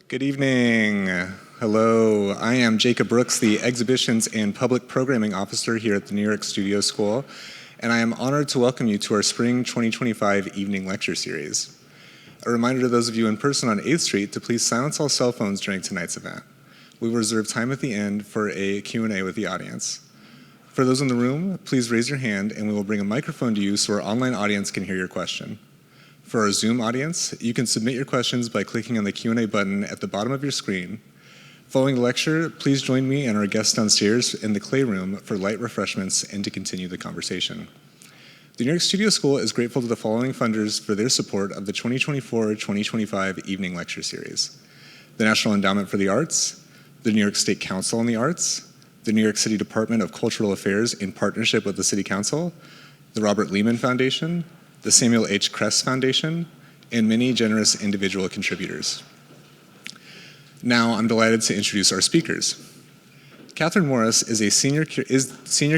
Good evening. Hello, I am Jacob Brooks, the Exhibitions and Public Programming Officer here at the New York Studio School, and I am honored to welcome you to our Spring 2025 Evening Lecture Series. A reminder to those of you in person on 8th Street to please silence all cell phones during tonight's event. We will reserve time at the end for a Q&A with the audience. For those in the room, please raise your hand and we will bring a microphone to you so our online audience can hear your question. For our Zoom audience, you can submit your questions by clicking on the Q&A button at the bottom of your screen. Following the lecture, please join me and our guests downstairs in the Clay Room for light refreshments and to continue the conversation. The New York Studio School is grateful to the following funders for their support of the 2024-2025 Evening Lecture Series: the National Endowment for the Arts, the New York State Council on the Arts, the New York City Department of Cultural Affairs in partnership with the City Council, the Robert Lehman Foundation, the Samuel H. Kress Foundation, and many generous individual contributors. Now I'm delighted to introduce our speakers. Catherine Morris is a senior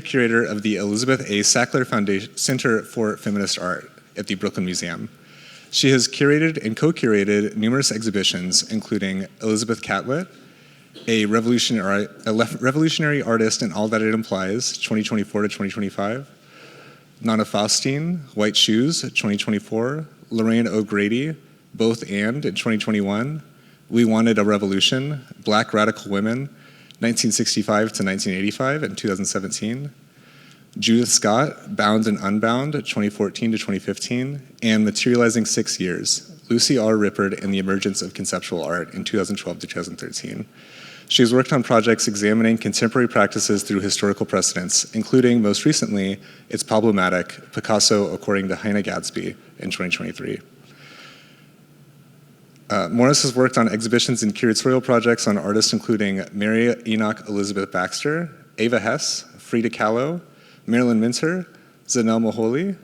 curator of the Elizabeth A. Sackler Foundation Center for Feminist Art at the Brooklyn Museum. She has curated and co-curated numerous exhibitions, including Elizabeth Catlett, a revolutionary artist and all that it implies, 2024 to 2025, Nona Faustine, White Shoes, 2024, Lorraine O'Grady, Both and in 2021, We Wanted a Revolution, Black Radical Women, 1965 to 1985 in 2017, Judith Scott, Bound and Unbound, 2014 to 2015, and Materializing 6 Years, Lucy R. Rippard and the Emergence of Conceptual Art in 2012 to 2013. She has worked on projects examining contemporary practices through historical precedents, including, most recently, It's Problematic, Picasso According to Heine Gadsby in 2023. Morris has worked on exhibitions and curatorial projects on artists including Mary Enoch Elizabeth Baxter, Ava Hess, Frida Kahlo, Marilyn Minter, Zanelle Moholy,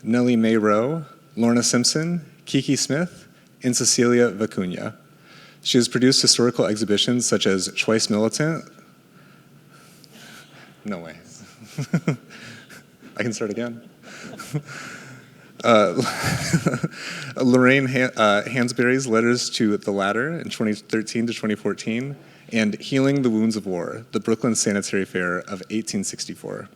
Nellie Mae Rowe, Lorna Simpson, Kiki Smith, and Cecilia Vicuña. She has produced historical exhibitions such as Choice Militant. No way. I can start again. Lorraine Hansberry's Letters to the Latter in 2013 to 2014, and Healing the Wounds of War, the Brooklyn Sanitary Fair of 1864.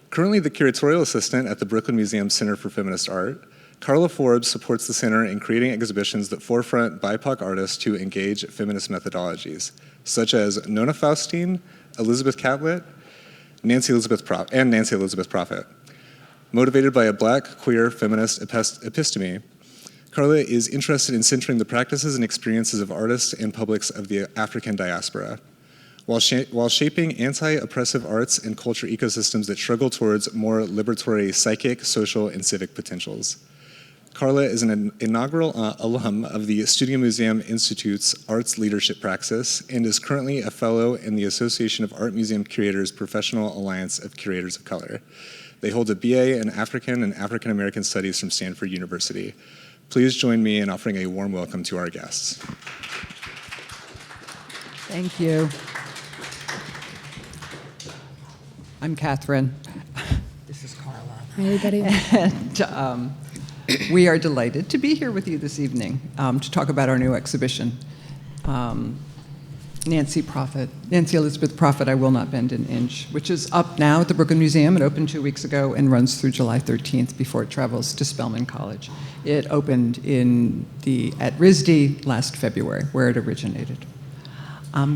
Currently the Curatorial Assistant at the Brooklyn Museum Center for Feminist Art, Carla Forbes supports the center in creating exhibitions that forefront BIPOC artists to engage feminist methodologies, such as Nona Faustine, Elizabeth Catlett, Nancy Elizabeth Prophet. Motivated by a Black Queer Feminist episteme, Carla is interested in centering the practices and experiences of artists and publics of the African diaspora, while shaping anti-oppressive arts and culture ecosystems that struggle towards more liberatory psychic, social, and civic potentials. Carla is an inaugural alum of the Studio Museum Institute's Arts Leadership Praxis and is currently a fellow in the Association of Art Museum Curators Professional Alliance of Curators of Color. They hold a BA in African and African American Studies from Stanford University. Please join me in offering a warm welcome to our guests. Thank you. I'm Catherine. This is Carla. Hi, everybody. And we are delighted to be here with you this evening to talk about our new exhibition. Nancy Elizabeth Prophet, I Will Not Bend an Inch, which is up now at the Brooklyn Museum. It opened 2 weeks ago and runs through July 13th before it travels to Spelman College. It opened at RISD last February, where it originated.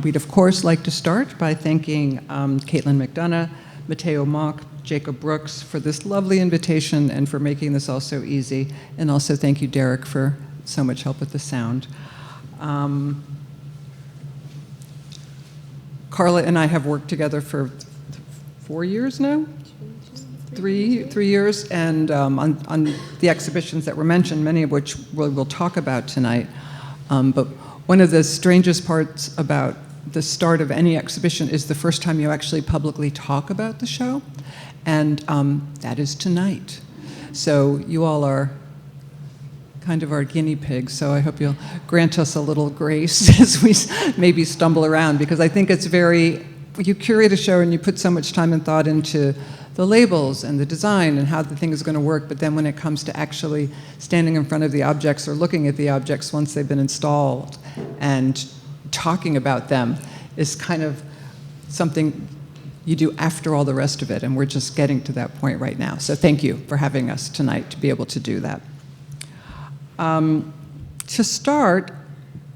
We'd of course like to start by thanking Caitlin McDonough, Mateo Mock, Jacob Brooks for this lovely invitation and for making this all so easy. And also thank you, Derek, for so much help with the sound. Carla and I have worked together for 4 years now? Three years, and on the exhibitions that were mentioned, many of which we'll talk about tonight. But one of the strangest parts about the start of any exhibition is the first time you actually publicly talk about the show, and that is tonight. So you all are kind of our guinea pigs, so I hope you'll grant us a little grace as we maybe stumble around, because I think it's very you curate a show and you put so much time and thought into the labels and the design and how the thing is going to work, but then when it comes to actually standing in front of the objects or looking at the objects once they've been installed and talking about them is kind of something you do after all the rest of it, and we're just getting to that point right now. So thank you for having us tonight to be able to do that. To start,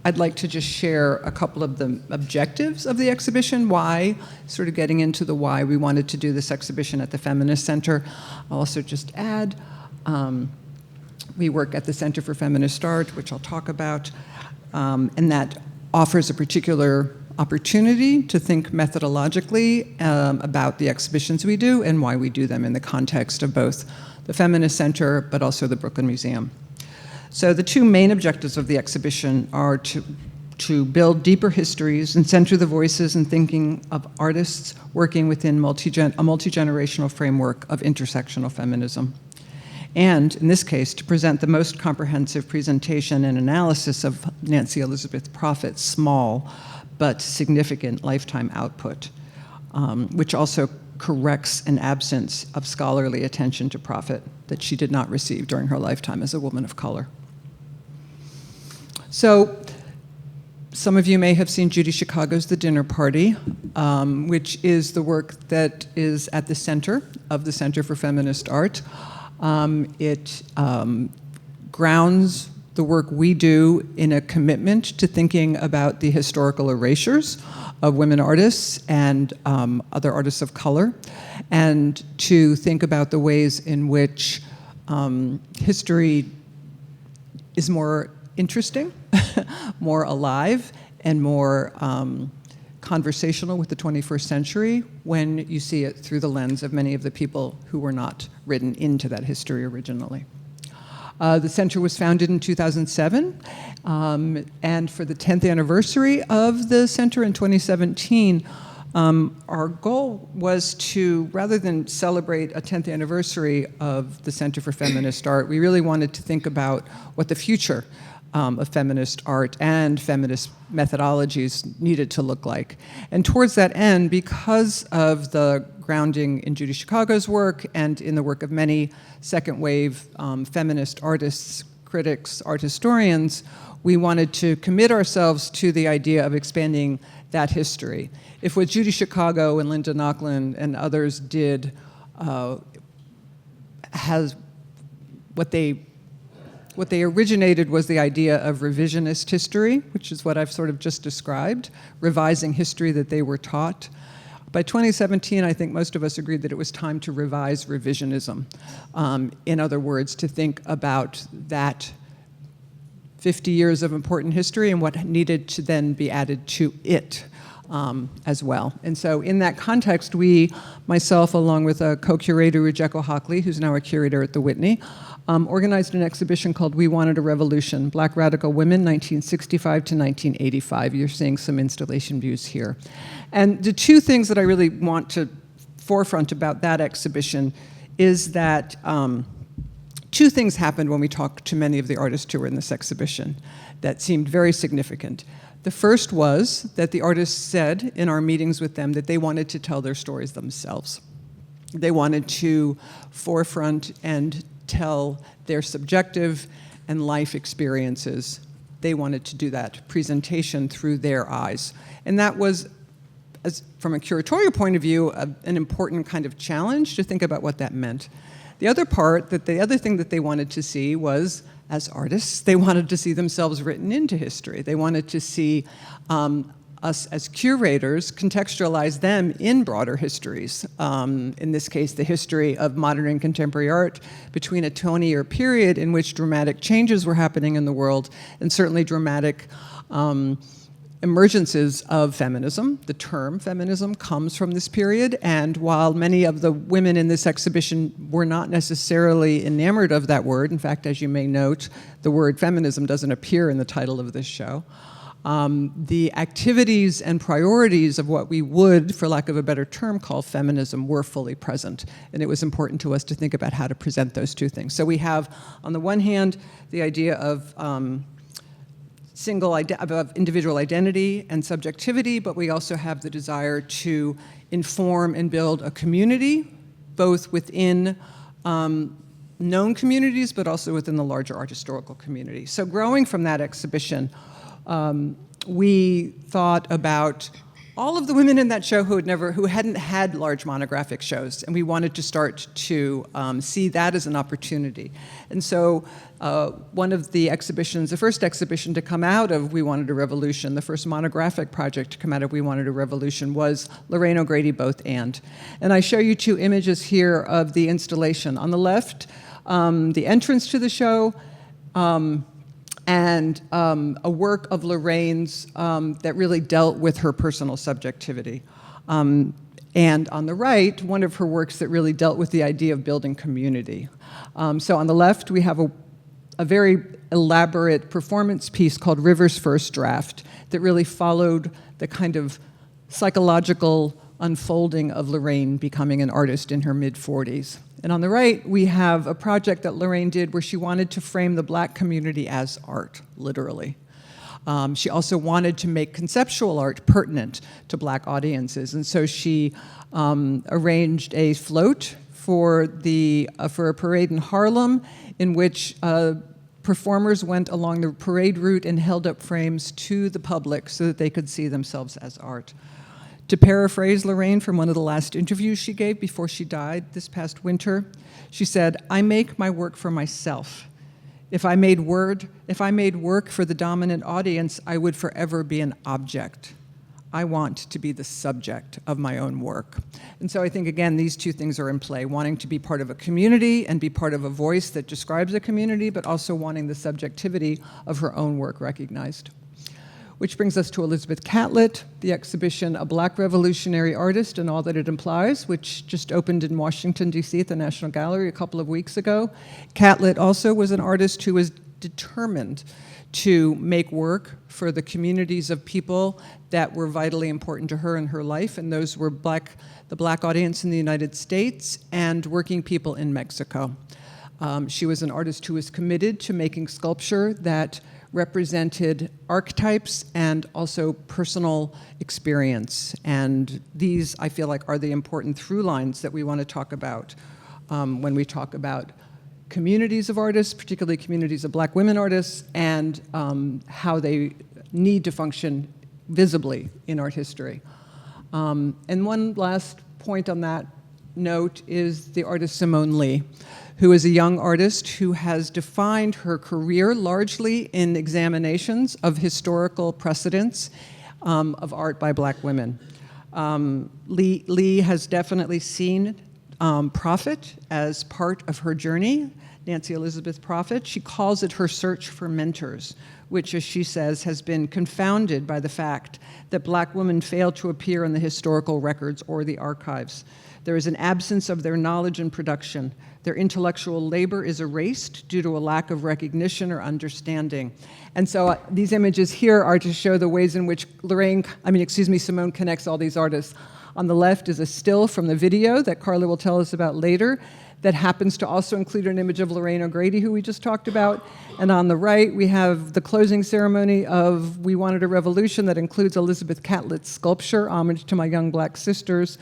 I'd like to just share a couple of the objectives of the exhibition, why, sort of getting into the why we wanted to do this exhibition at the Feminist Center. I'll also just add, we work at the Center for Feminist Art, which I'll talk about, and that offers a particular opportunity to think methodologically about the exhibitions we do and why we do them in the context of both the Feminist Center but also the Brooklyn Museum. So the two main objectives of the exhibition are to build deeper histories and center the voices and thinking of artists working within a multi-generational framework of intersectional feminism. And, in this case, to present the most comprehensive presentation and analysis of Nancy Elizabeth Prophet's small but significant lifetime output, which also corrects an absence of scholarly attention to Prophet that she did not receive during her lifetime as a woman of color. So, some of you may have seen Judy Chicago's The Dinner Party, which is the work that is at the center of the Center for Feminist Art. It grounds the work we do in a commitment to thinking about the historical erasures of women artists and other artists of color, and to think about the ways in which history is more interesting, more alive, and more conversational with the 21st century when you see it through the lens of many of the people who were not written into that history originally. The center was founded in 2007, and for the 10th anniversary of the center in 2017, our goal was to, rather than celebrate a 10th anniversary of the Center for Feminist Art, we really wanted to think about what the future of feminist art and feminist methodologies needed to look like. And towards that end, because of the grounding in Judy Chicago's work and in the work of many second wave feminist artists, critics, art historians, we wanted to commit ourselves to the idea of expanding that history. If what Judy Chicago and Linda Nochlin and others did has what they originated was the idea of revisionist history, which is what I've sort of just described, revising history that they were taught. By 2017, I think most of us agreed that it was time to revise revisionism. In other words, to think about that 50 years of important history and what needed to then be added to it as well. And so in that context, we, myself, along with a co-curator, Rejeko Hockley, who's now a curator at the Whitney, organized an exhibition called We Wanted a Revolution, Black Radical Women, 1965 to 1985. You're seeing some installation views here. And the two things that I really want to forefront about that exhibition is that two things happened when we talked to many of the artists who were in this exhibition that seemed very significant. The first was that the artists said in our meetings with them that they wanted to tell their stories themselves. They wanted to forefront and tell their subjective and life experiences. They wanted to do that presentation through their eyes. And that was, from a curatorial point of view, an important kind of challenge to think about what that meant. The other thing that they wanted to see was, as artists, they wanted to see themselves written into history. They wanted to see us as curators contextualize them in broader histories. In this case, the history of modern and contemporary art between a 20-year period in which dramatic changes were happening in the world, and certainly dramatic emergences of feminism. The term feminism comes from this period, and while many of the women in this exhibition were not necessarily enamored of that word, in fact, as you may note, the word feminism doesn't appear in the title of this show, the activities and priorities of what we would, for lack of a better term, call feminism were fully present. And it was important to us to think about how to present those two things. So we have, on the one hand, the idea of of individual identity and subjectivity, but we also have the desire to inform and build a community, both within known communities, but also within the larger art historical community. So growing from that exhibition, we thought about all of the women in that show who hadn't had large monographic shows, and we wanted to start to see that as an opportunity. And so one of the exhibitions, the first exhibition to come out of We Wanted a Revolution, the first monographic project to come out of We Wanted a Revolution was Lorraine O'Grady Both And. And I show you two images here of the installation. On the left, the entrance to the show, and a work of Lorraine's that really dealt with her personal subjectivity. And on the right, one of her works that really dealt with the idea of building community. So on the left, we have a very elaborate performance piece called River's First Draft that really followed the kind of psychological unfolding of Lorraine becoming an artist in her mid-40s. And on the right, we have a project that Lorraine did where she wanted to frame the Black community as art, literally. She also wanted to make conceptual art pertinent to Black audiences, and so she arranged a float for a parade in Harlem in which performers went along the parade route and held up frames to the public so that they could see themselves as art. To paraphrase Lorraine from one of the last interviews she gave before she died this past winter, she said, "I make my work for myself. If I made work for the dominant audience, I would forever be an object. I want to be the subject of my own work." And so I think, again, these two things are in play, wanting to be part of a community and be part of a voice that describes a community, but also wanting the subjectivity of her own work recognized. Which brings us to Elizabeth Catlett, the exhibition A Black Revolutionary Artist and All That It Implies, which just opened in Washington, D.C. at the National Gallery a couple of weeks ago. Catlett also was an artist who was determined to make work for the communities of people that were vitally important to her in her life, and those were the Black audience in the United States and working people in Mexico. She was an artist who was committed to making sculpture that represented archetypes and also personal experience. And these, I feel like, are the important through lines that we want to talk about when we talk about communities of artists, particularly communities of Black women artists, and how they need to function visibly in art history. And one last point on that note is the artist Simone Lee, who is a young artist who has defined her career largely in examinations of historical precedents of art by Black women. Lee has definitely seen Prophet as part of her journey, Nancy Elizabeth Prophet. She calls it her search for mentors, which, as she says, has been confounded by the fact that Black women fail to appear in the historical records or the archives. There is an absence of their knowledge and production. Their intellectual labor is erased due to a lack of recognition or understanding. And so these images here are to show the ways in which Simone connects all these artists. On the left is a still from the video that Carla will tell us about later that happens to also include an image of Lorraine O'Grady, who we just talked about. And on the right, we have the closing ceremony of We Wanted a Revolution that includes Elizabeth Catlett's sculpture, Homage to My Young Black Sisters,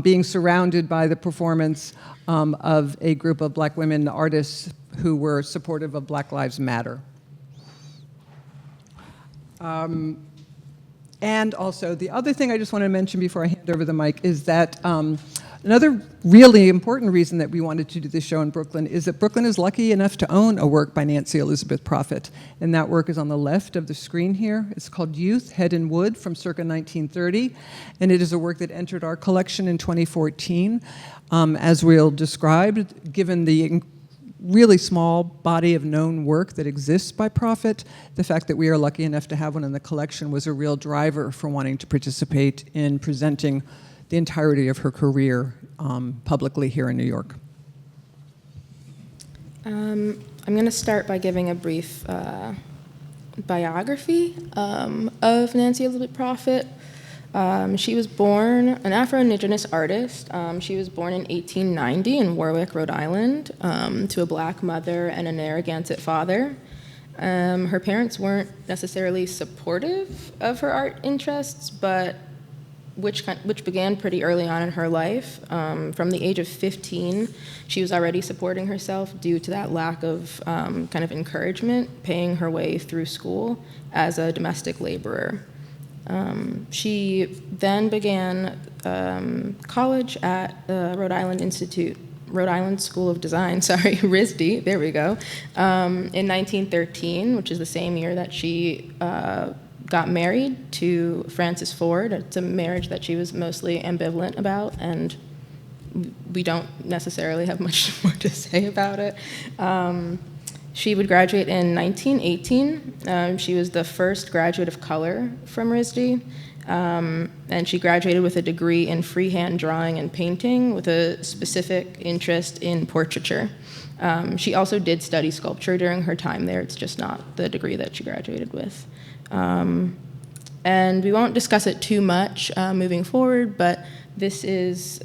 being surrounded by the performance of a group of Black women artists who were supportive of Black Lives Matter. And also, the other thing I just want to mention before I hand over the mic is that another really important reason that we wanted to do this show in Brooklyn is that Brooklyn is lucky enough to own a work by Nancy Elizabeth Prophet. And that work is on the left of the screen here. It's called Youth, Head and Wood from circa 1930. And it is a work that entered our collection in 2014. As we'll describe, given the really small body of known work that exists by Prophet, the fact that we are lucky enough to have one in the collection was a real driver for wanting to participate in presenting the entirety of her career publicly here in New York. I'm going to start by giving a brief biography of Nancy Elizabeth Prophet. She was born an Afro-Indigenous artist. She was born in 1890 in Warwick, Rhode Island, to a Black mother and a Narragansett father. Her parents weren't necessarily supportive of her art interests, but which began pretty early on in her life. From the age of 15, she was already supporting herself due to that lack of kind of encouragement, paying her way through school as a domestic laborer. She then began college at Rhode Island School of Design, RISD, there we go, in 1913, which is the same year that she got married to Francis Ford. It's a marriage that she was mostly ambivalent about, and we don't necessarily have much more to say about it. She would graduate in 1918. She was the first graduate of color from RISD, and she graduated with a degree in freehand drawing and painting with a specific interest in portraiture. She also did study sculpture during her time there. It's just not the degree that she graduated with. And we won't discuss it too much moving forward, but this is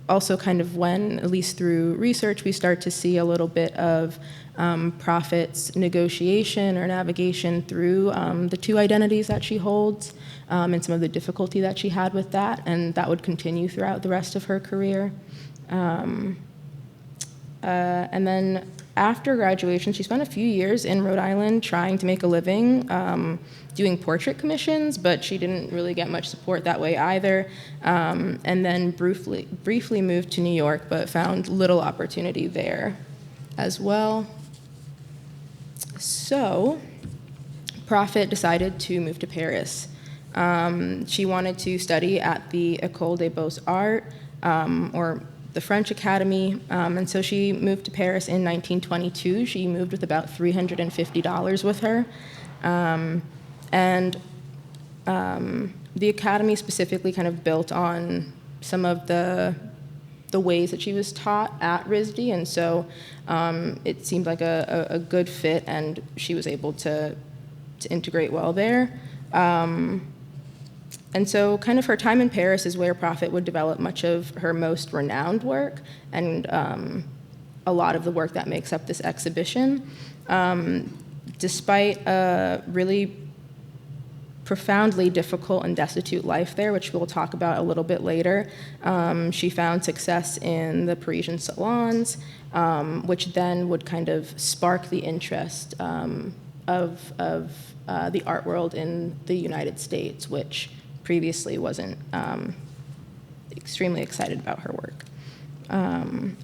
also kind of when, at least through research, we start to see a little bit of Prophet's negotiation or navigation through the two identities that she holds, and some of the difficulty that she had with that, and that would continue throughout the rest of her career. And then after graduation, she spent a few years in Rhode Island trying to make a living doing portrait commissions, but she didn't really get much support that way either, and then briefly moved to New York, but found little opportunity there as well. So Prophet decided to move to Paris. She wanted to study at the École des Beaux-Arts, or the French Academy, and so she moved to Paris in 1922. She moved with about $350 with her. And the Academy specifically kind of built on some of the ways that she was taught at RISD, and so it seemed like a good fit, and she was able to integrate well there. And so kind of her time in Paris is where Prophet would develop much of her most renowned work and a lot of the work that makes up this exhibition. Despite a really profoundly difficult and destitute life there, which we'll talk about a little bit later, she found success in the Parisian salons, which then would kind of spark the interest of the art world in the United States, which previously wasn't extremely excited about her work.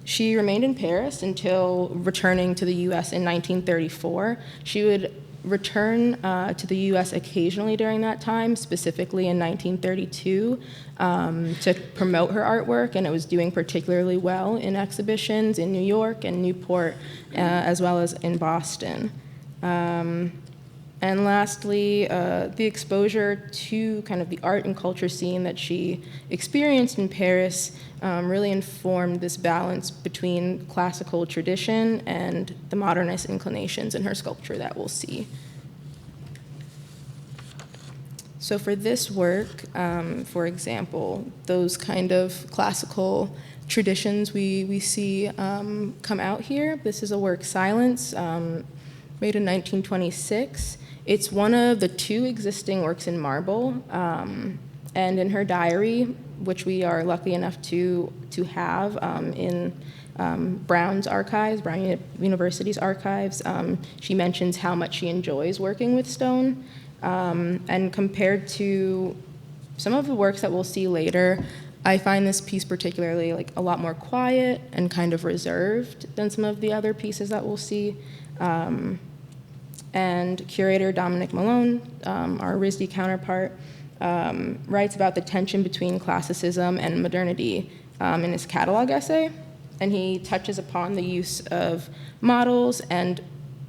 She remained in Paris until returning to the U.S. in 1934. She would return to the U.S. occasionally during that time, specifically in 1932, to promote her artwork, and it was doing particularly well in exhibitions in New York and Newport, as well as in Boston. And lastly, the exposure to kind of the art and culture scene that she experienced in Paris really informed this balance between classical tradition and the modernist inclinations in her sculpture that we'll see. So for this work, for example, those kind of classical traditions we see come out here. This is a work, Silence, made in 1926. It's one of the two existing works in marble, and in her diary, which we are lucky enough to have in Brown's archives, Brown University's archives, she mentions how much she enjoys working with stone, and compared to some of the works that we'll see later, I find this piece particularly like a lot more quiet and kind of reserved than some of the other pieces that we'll see. And curator Dominic Malone, our RISD counterpart, writes about the tension between classicism and modernity in his catalog essay. And he touches upon the use of models and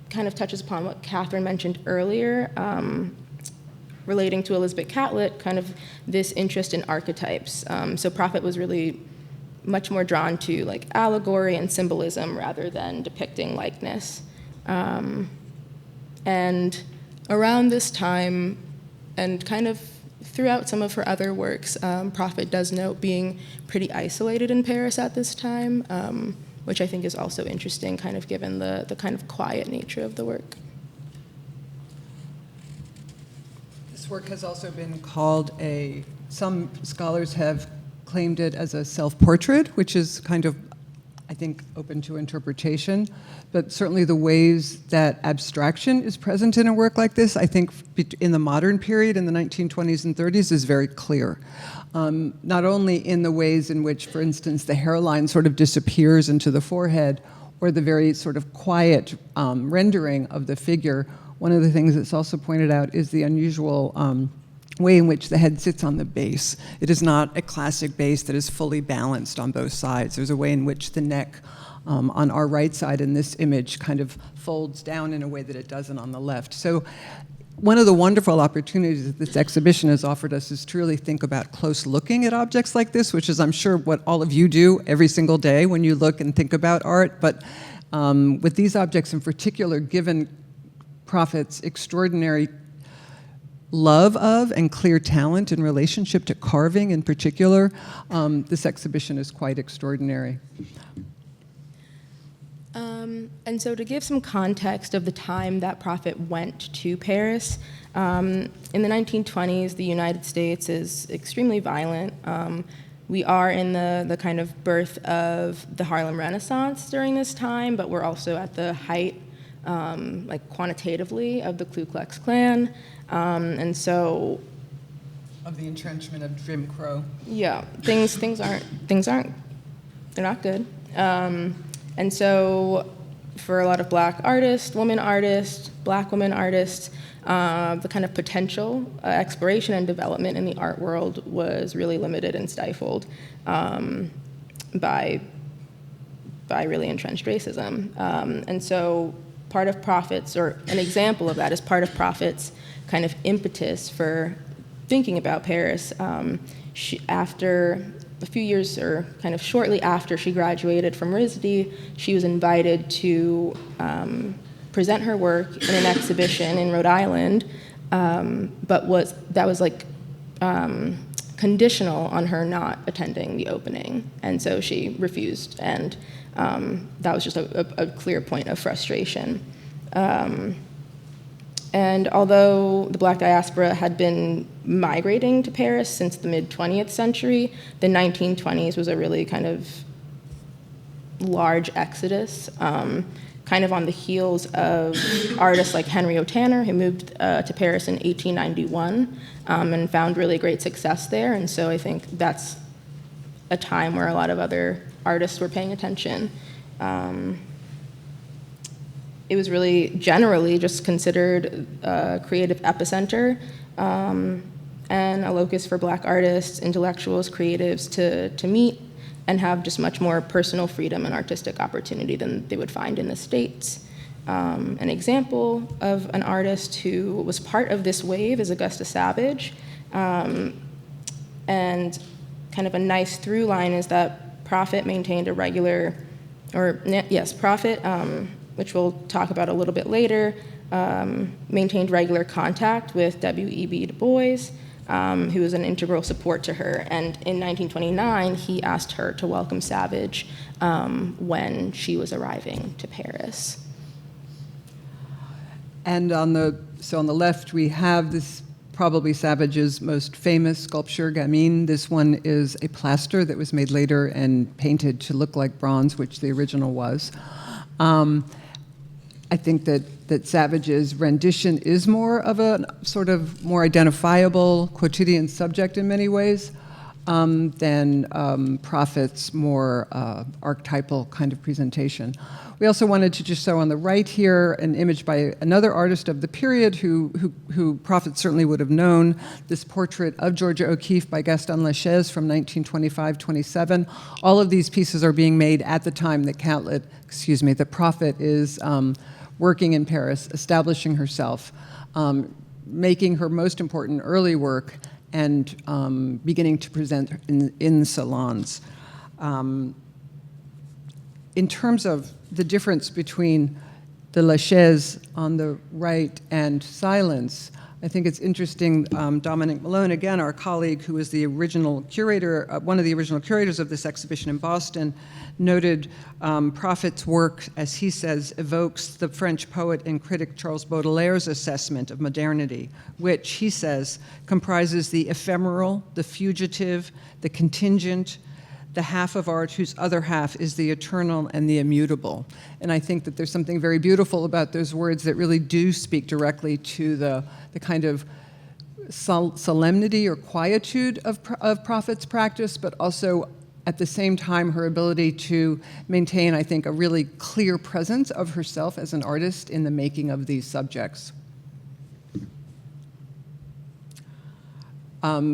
kind of touches upon what Catherine mentioned earlier, relating to Elizabeth Catlett, kind of this interest in archetypes. So Prophet was really much more drawn to like allegory and symbolism rather than depicting likeness. And around this time, and kind of throughout some of her other works, Prophet does note being pretty isolated in Paris at this time. which I think is also interesting, kind of given the kind of quiet nature of the work. This work has also been called some scholars have claimed it as a self-portrait, which is kind of, I think, open to interpretation. But certainly the ways that abstraction is present in a work like this, I think in the modern period, in the 1920s and 30s, is very clear. Not only in the ways in which, for instance, the hairline sort of disappears into the forehead, or the very sort of quiet rendering of the figure. One of the things that's also pointed out is the unusual way in which the head sits on the base. It is not a classic base that is fully balanced on both sides. There's a way in which the neck on our right side in this image kind of folds down in a way that it doesn't on the left. So one of the wonderful opportunities that this exhibition has offered us is to really think about close looking at objects like this, which is, I'm sure, what all of you do every single day when you look and think about art. But with these objects in particular, given Prophet's extraordinary love of and clear talent in relationship to carving in particular, this exhibition is quite extraordinary. And so to give some context of the time that Prophet went to Paris, in the 1920s, the United States is extremely violent. We are in the kind of birth of the Harlem Renaissance during this time, but we're also at the height, like quantitatively, of the Ku Klux Klan. And so, Of the entrenchment of Jim Crow. yeah, things aren't, they're not good. And so for a lot of Black artists, Black women artists, the kind of potential exploration and development in the art world was really limited and stifled by really entrenched racism. And so part of Prophet's, or an example of that is part of Prophet's kind of impetus for thinking about Paris. After a few years, or kind of shortly after she graduated from RISD, she was invited to present her work in an exhibition in Rhode Island, but that was conditional on her not attending the opening, and so she refused, and that was just a clear point of frustration. And although the Black diaspora had been migrating to Paris since the mid-20th century, the 1920s was a really kind of large exodus, kind of on the heels of artists like Henry O. Tanner, who moved to Paris in 1891 and found really great success there. And so I think that's a time where a lot of other artists were paying attention. It was really generally just considered a creative epicenter and a locus for Black artists, intellectuals, creatives to meet and have just much more personal freedom and artistic opportunity than they would find in the States. An example of an artist who was part of this wave is Augusta Savage. And kind of a nice through line is that Prophet maintained a regular, Prophet, which we'll talk about a little bit later, maintained regular contact with W.E.B. Du Bois, who was an integral support to her. And in 1929, he asked her to welcome Savage when she was arriving to Paris. And on the left, we have this probably Savage's most famous sculpture, Gamine. This one is a plaster that was made later and painted to look like bronze, which the original was. I think that Savage's rendition is more of a sort of more identifiable quotidian subject in many ways than Prophet's more archetypal kind of presentation. We also wanted to just show on the right here an image by another artist of the period who Prophet certainly would have known, this portrait of Georgia O'Keeffe by Gaston Lachaise from 1925-27. All of these pieces are being made at the time that the Prophet is working in Paris, establishing herself, making her most important early work, and beginning to present in salons. In terms of the difference between the Lachaise on the right and Silence, I think it's interesting, Dominic Malone, again, our colleague who was the original curator, one of the original curators of this exhibition in Boston, noted Prophet's work, as he says, evokes the French poet and critic Charles Baudelaire's assessment of modernity, which, he says, comprises the ephemeral, the fugitive, the contingent, the half of art whose other half is the eternal and the immutable. And I think that there's something very beautiful about those words that really do speak directly to the kind of solemnity or quietude of Prophet's practice, but also at the same time her ability to maintain, I think, a really clear presence of herself as an artist in the making of these subjects.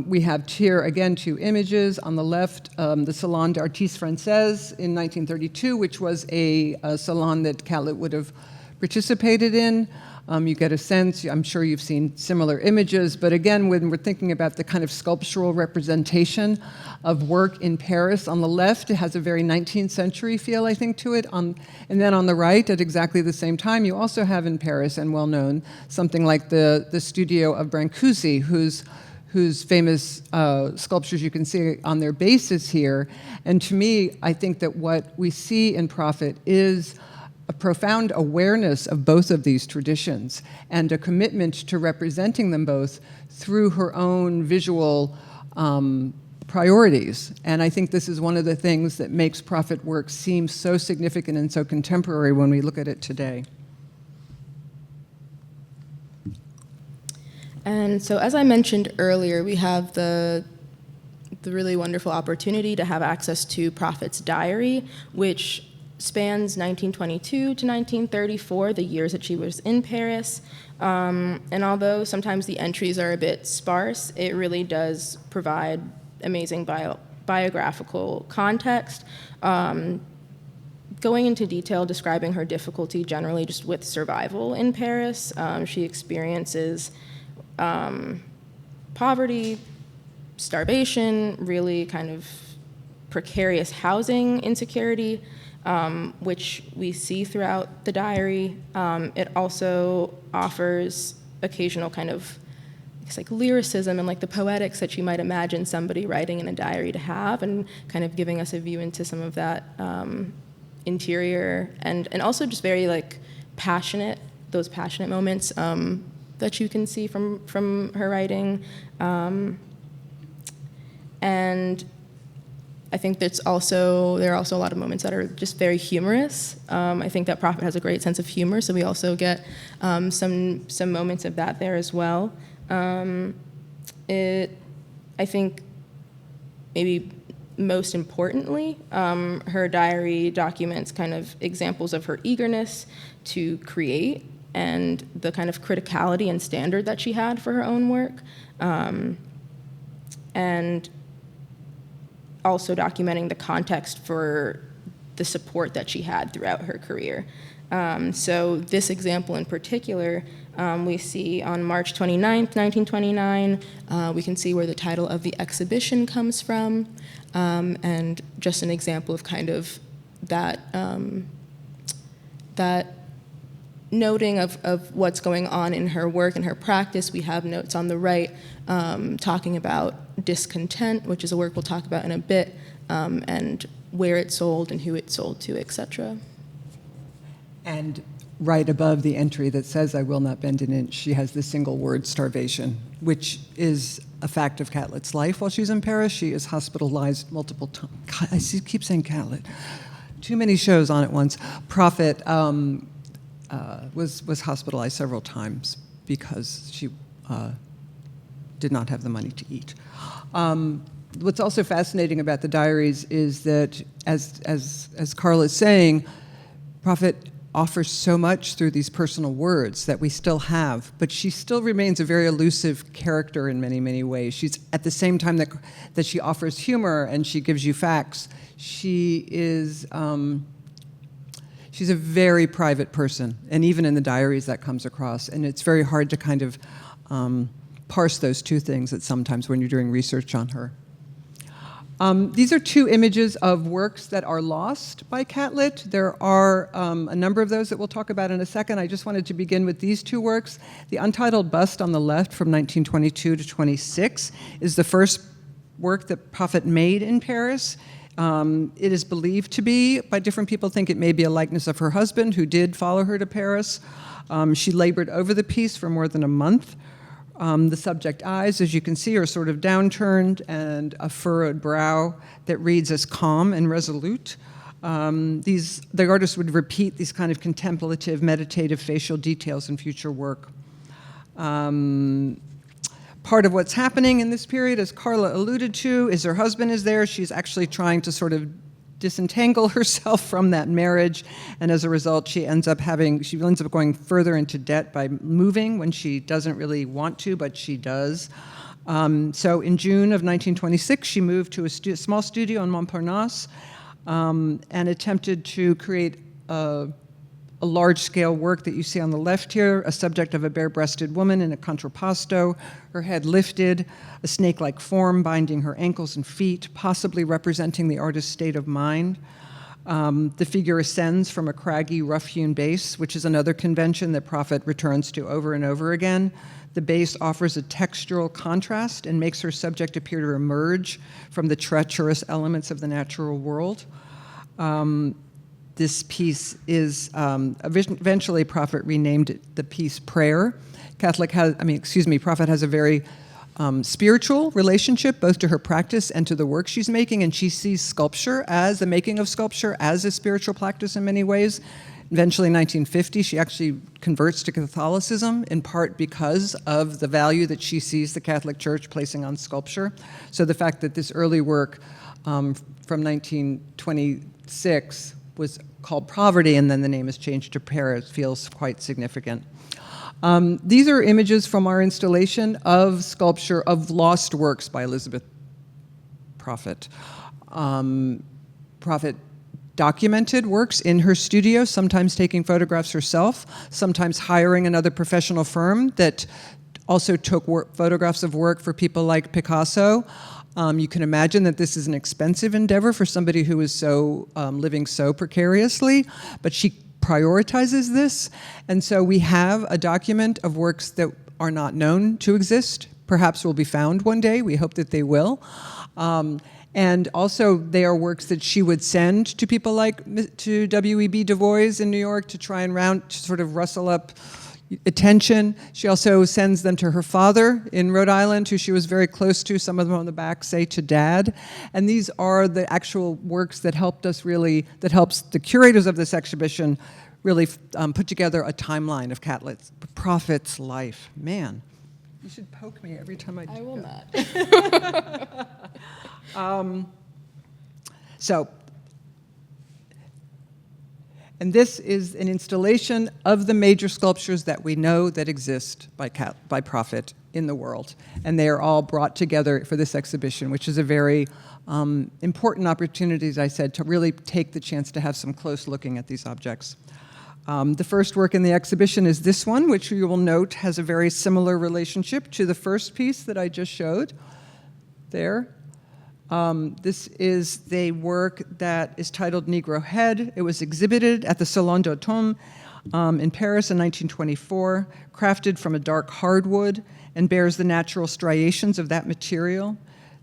We have here, again, two images. On the left, the Salon d'Artistes Françaises in 1932, which was a salon that Catlett would have participated in. You get a sense, I'm sure you've seen similar images, but again, when we're thinking about the kind of sculptural representation of work in Paris, on the left, it has a very 19th century feel, I think, to it. And then on the right, at exactly the same time, you also have in Paris, and well known, something like the studio of Brancusi, whose famous sculptures you can see on their bases here. And to me, I think that what we see in Prophet is a profound awareness of both of these traditions and a commitment to representing them both through her own visual priorities. And I think this is one of the things that makes Prophet work seem so significant and so contemporary when we look at it today. And so, as I mentioned earlier, we have the really wonderful opportunity to have access to Prophet's diary, which spans 1922 to 1934, the years that she was in Paris. And although sometimes the entries are a bit sparse, it really does provide amazing biographical context, going into detail describing her difficulty generally just with survival in Paris. She experiences poverty, starvation, really kind of precarious housing insecurity, which we see throughout the diary. It also offers occasional kind of, it's like lyricism and like the poetics that you might imagine somebody writing in a diary to have, and kind of giving us a view into some of that interior, and also just very like passionate, those passionate moments that you can see from her writing. And I think there are also a lot of moments that are just very humorous. I think that Prophet has a great sense of humor, so we also get some moments of that there as well. I think maybe most importantly, her diary documents kind of examples of her eagerness to create and the kind of criticality and standard that she had for her own work. And also documenting the context for the support that she had throughout her career. So this example in particular, we see on March 29th, 1929, we can see where the title of the exhibition comes from, and just an example of kind of that, that noting of what's going on in her work and her practice. We have notes on the right talking about discontent, which is a work we'll talk about in a bit, and where it sold and who it sold to, etc. And right above the entry that says, "I will not bend an inch," she has the single word, starvation, which is a fact of Catlett's life while she's in Paris. She is hospitalized multiple times. I keep saying Catlett. Too many shows on at once. Prophet was hospitalized several times because she did not have the money to eat. What's also fascinating about the diaries is that, as Carla is saying, Prophet offers so much through these personal words that we still have, but she still remains a very elusive character in many, many ways. She's, at the same time that she offers humor and she gives you facts, she is, she's a very private person, and even in the diaries that comes across, and it's very hard to kind of parse those two things at sometimes when you're doing research on her. These are two images of works that are lost by Catlett. There are a number of those that we'll talk about in a second. I just wanted to begin with these two works. The untitled bust on the left from 1922 to 26 is the first work that Prophet made in Paris. It is believed to be, by different people think it may be a likeness of her husband who did follow her to Paris. She labored over the piece for more than a month. The subject eyes, as you can see, are sort of downturned and a furrowed brow that reads as calm and resolute. The artist would repeat these kind of contemplative, meditative facial details in future work. Part of what's happening in this period, as Carla alluded to, is her husband is there. She's actually trying to sort of disentangle herself from that marriage, and as a result, she ends up going further into debt by moving when she doesn't really want to, but she does. So in June of 1926, she moved to a small studio in Montparnasse and attempted to create a large-scale work that you see on the left here, a subject of a bare-breasted woman in a contrapposto, her head lifted, a snake-like form binding her ankles and feet, possibly representing the artist's state of mind. The figure ascends from a craggy, rough-hewn base, which is another convention that Prophet returns to over and over again. The base offers a textural contrast and makes her subject appear to emerge from the treacherous elements of the natural world. This piece is eventually Prophet renamed the piece Prayer. Prophet has a very spiritual relationship both to her practice and to the work she's making, and she sees sculpture the making of sculpture as a spiritual practice in many ways. Eventually, in 1950, she actually converts to Catholicism, in part because of the value that she sees the Catholic Church placing on sculpture. So the fact that this early work from 1926 was called Poverty, and then the name is changed to Paris, feels quite significant. These are images from our installation of sculpture of lost works by Elizabeth Prophet. Prophet documented works in her studio, sometimes taking photographs herself, sometimes hiring another professional firm that also took photographs of work for people like Picasso. You can imagine that this is an expensive endeavor for somebody who is living so precariously, but she prioritizes this. And so we have a document of works that are not known to exist, perhaps will be found one day. We hope that they will. And also they are works that she would send to people like to W.E.B. Du Bois in New York to try and sort of rustle up attention. She also sends them to her father in Rhode Island, who she was very close to. Some of them on the back say to Dad. And these are the actual works that helps the curators of this exhibition really put together a timeline of Catlett's Prophet's life. Man, you should poke me every time I do. I will not. And this is an installation of the major sculptures that we know that exist by Prophet in the world. And they are all brought together for this exhibition, which is a very important opportunity, as I said, to really take the chance to have some close looking at these objects. The first work in the exhibition is this one, which you will note has a very similar relationship to the first piece that I just showed there. This is the work that is titled Negro Head. It was exhibited at the Salon d'Automne in Paris in 1924, crafted from a dark hardwood and bears the natural striations of that material.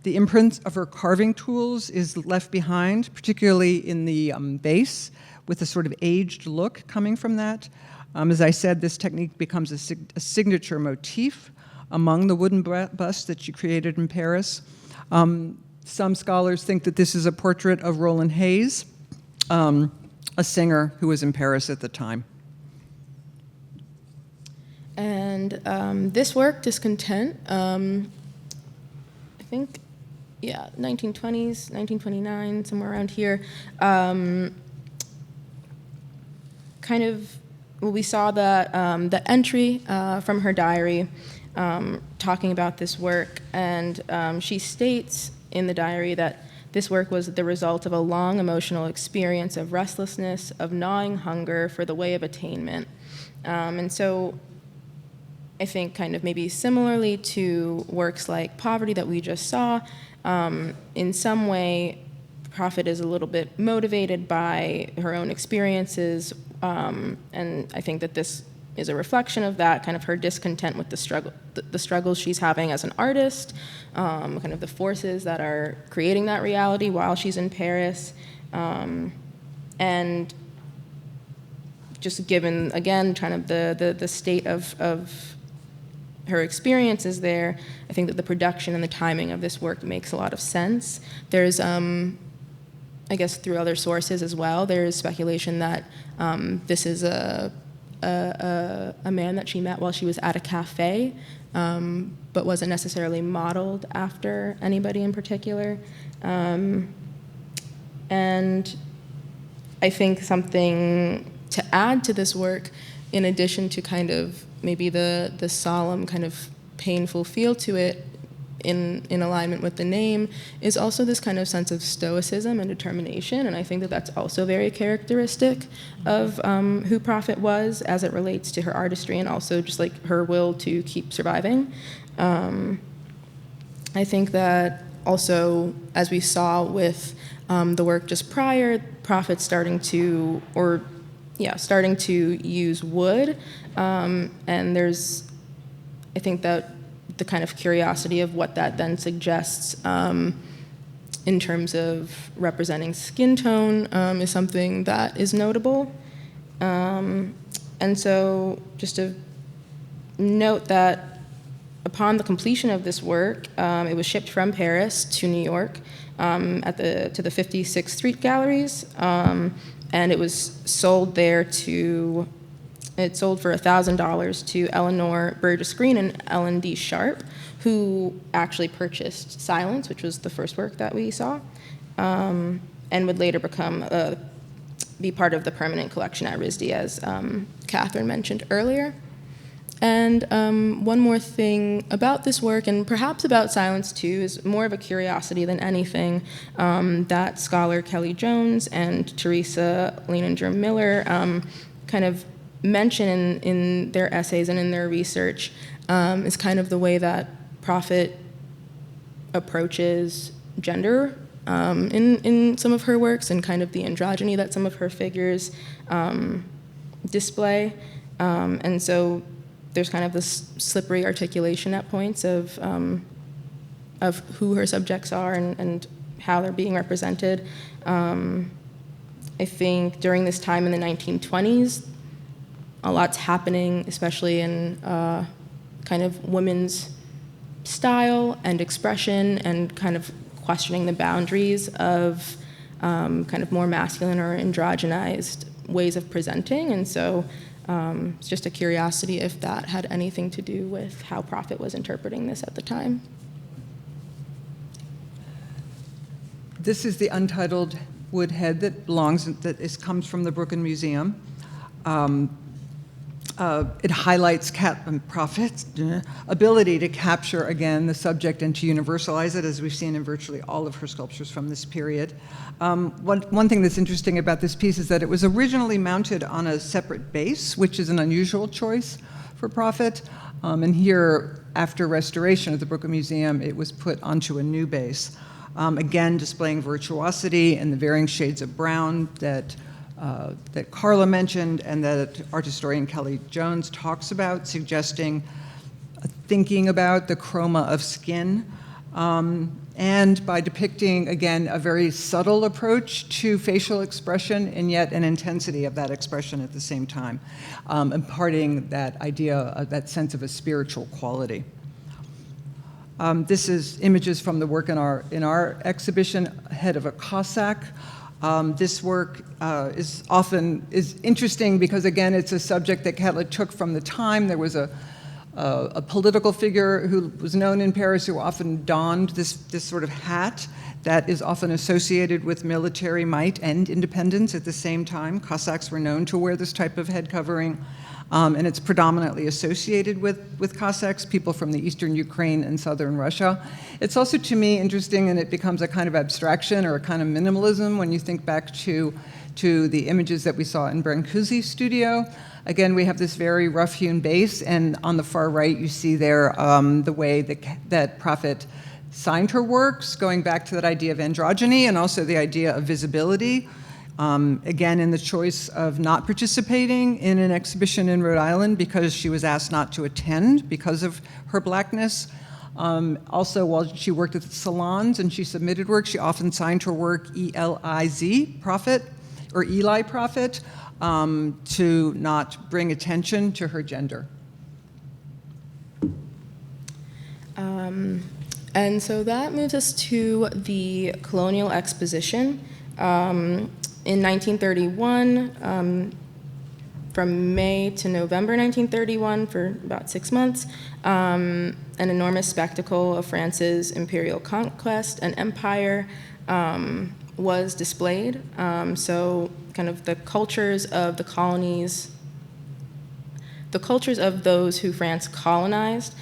The imprint of her carving tools is left behind, particularly in the base, with a sort of aged look coming from that. As I said, this technique becomes a signature motif among the wooden busts that she created in Paris. Some scholars think that this is a portrait of Roland Hayes, a singer who was in Paris at the time. And this work, Discontent, I think, 1920s, 1929, somewhere around here, we saw the entry from her diary talking about this work, and she states in the diary that this work was the result of a long emotional experience of restlessness, of gnawing hunger for the way of attainment. And so I think kind of maybe similarly to works like Poverty that we just saw, in some way, Prophet is a little bit motivated by her own experiences, and I think that this is a reflection of that, kind of her discontent with the struggles she's having as an artist, kind of the forces that are creating that reality while she's in Paris, and just given, again, kind of the state of her experiences there, I think that the production and the timing of this work makes a lot of sense. There's, I guess through other sources as well, there's speculation that this is a man that she met while she was at a cafe, but wasn't necessarily modeled after anybody in particular. And I think something to add to this work, in addition to kind of maybe the solemn kind of painful feel to it, in alignment with the name, is also this kind of sense of stoicism and determination, and I think that that's also very characteristic of who Prophet was as it relates to her artistry and also just like her will to keep surviving. I think that also, as we saw with the work just prior, Prophet starting to use wood, and there's, I think that the kind of curiosity of what that then suggests in terms of representing skin tone is something that is notable. And so just to note that upon the completion of this work, it was shipped from Paris to New York to the 56th Street Galleries, and it was sold there to It sold for $1,000 to Eleanor Burgess Green and Ellen D. Sharp, who actually purchased Silence, which was the first work that we saw, and would later be part of the permanent collection at RISD, as Catherine mentioned earlier. And one more thing about this work, and perhaps about Silence too, is more of a curiosity than anything, that scholar Kelly Jones and Teresa Leininger-Miller kind of mention in their essays and in their research, is kind of the way that Prophet approaches gender in some of her works, and kind of the androgyny that some of her figures display. And so there's kind of this slippery articulation at points of who her subjects are and how they're being represented. I think during this time in the 1920s, a lot's happening, especially in kind of women's style and expression, and kind of questioning the boundaries of kind of more masculine or androgenized ways of presenting. And so it's just a curiosity if that had anything to do with how Prophet was interpreting this at the time. This is the untitled wood head that comes from the Brooklyn Museum. It highlights Prophet's ability to capture, again, the subject and to universalize it, as we've seen in virtually all of her sculptures from this period. One thing that's interesting about this piece is that it was originally mounted on a separate base, which is an unusual choice for Prophet. And here, after restoration of the Brooklyn Museum, it was put onto a new base. Again, displaying virtuosity and the varying shades of brown that Carla mentioned and that art historian Kelly Jones talks about, suggesting thinking about the chroma of skin, and by depicting, again, a very subtle approach to facial expression and yet an intensity of that expression at the same time, imparting that idea, that sense of a spiritual quality. This is images from the work in our exhibition, Head of a Cossack. This work is interesting because, again, it's a subject that Catlett took from the time. There was a political figure who was known in Paris who often donned this sort of hat that is often associated with military might and independence at the same time. Cossacks were known to wear this type of head covering, and it's predominantly associated with Cossacks, people from the eastern Ukraine and southern Russia. It's also, to me, interesting, and it becomes a kind of abstraction or a kind of minimalism when you think back to the images that we saw in Brancusi's studio. Again, we have this very rough-hewn base, and on the far right, you see there the way that Prophet signed her works, going back to that idea of androgyny and also the idea of visibility. Again, in the choice of not participating in an exhibition in Rhode Island because she was asked not to attend because of her blackness. Also, while she worked at the salons and she submitted work, she often signed her work ELIZ, Prophet, or Eli Prophet, to not bring attention to her gender. And so that moves us to the Colonial Exposition. In 1931, from May to November 1931, for about 6 months, an enormous spectacle of France's imperial conquest and empire was displayed. So kind of the cultures of the colonies, the cultures of those who France colonized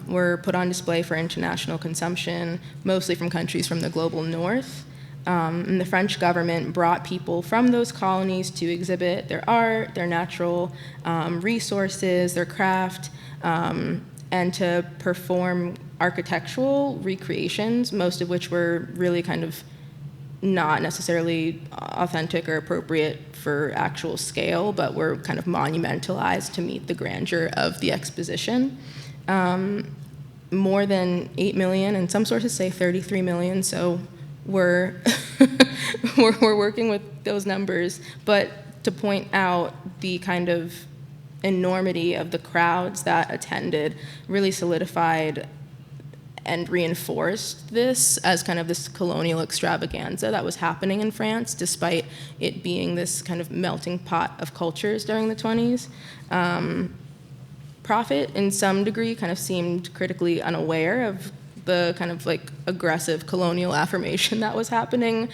were put on display for international consumption, mostly from countries from the global north. And the French government brought people from those colonies to exhibit their art, their natural resources, their craft, and to perform architectural recreations, most of which were really kind of not necessarily authentic or appropriate for actual scale, but were kind of monumentalized to meet the grandeur of the exposition. More than 8 million, and some sources say 33 million, so we're working with those numbers, but to point out the kind of enormity of the crowds that attended really solidified and reinforced this as kind of this colonial extravaganza that was happening in France, despite it being this kind of melting pot of cultures during the 20s. Prophet, in some degree, kind of seemed critically unaware of the kind of like aggressive colonial affirmation that was happening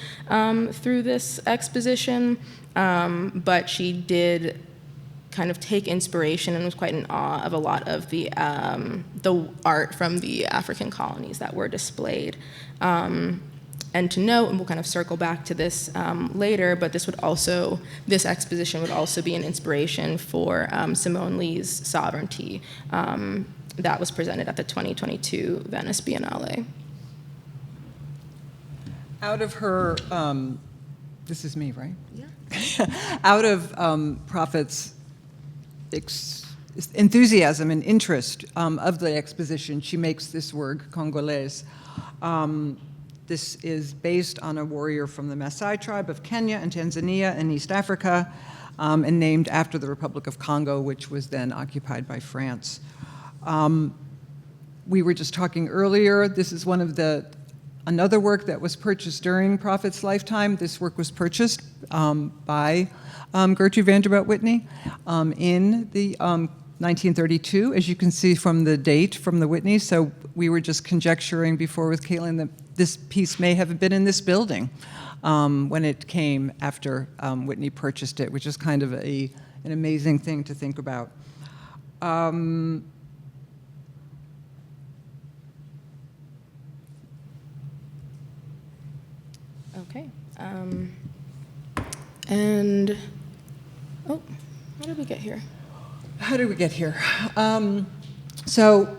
through this exposition, but she did kind of take inspiration and was quite in awe of a lot of the art from the African colonies that were displayed. And to note, and we'll kind of circle back to this later, but this exposition would also be an inspiration for Simone Lee's Sovereignty that was presented at the 2022 Venice Biennale. Out of her, this is me, right? Yeah. Out of Prophet's enthusiasm and interest of the exposition, she makes this work, Congolaise. This is based on a warrior from the Maasai tribe of Kenya and Tanzania and East Africa, and named after the Republic of Congo, which was then occupied by France. We were just talking earlier, this is another work that was purchased during Prophet's lifetime. This work was purchased by Gertrude Vanderbilt Whitney in the 1932, as you can see from the date from the Whitney. So we were just conjecturing before with Caitlin that this piece may have been in this building when it came after Whitney purchased it, which is kind of an amazing thing to think about. Okay. And, how did we get here? How did we get here? So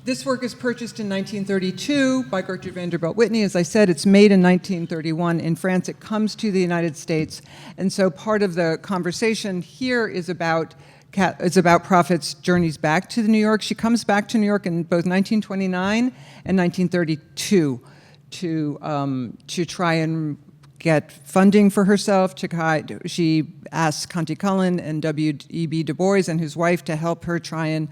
this work is purchased in 1932 by Gertrude Vanderbilt Whitney. As I said, it's made in 1931 in France. It comes to the United States. And so part of the conversation here is about Prophet's journeys back to New York. She comes back to New York in both 1929 and 1932 to try and get funding for herself. She asks Conti Cullen and W.E.B. Du Bois and his wife to help her try and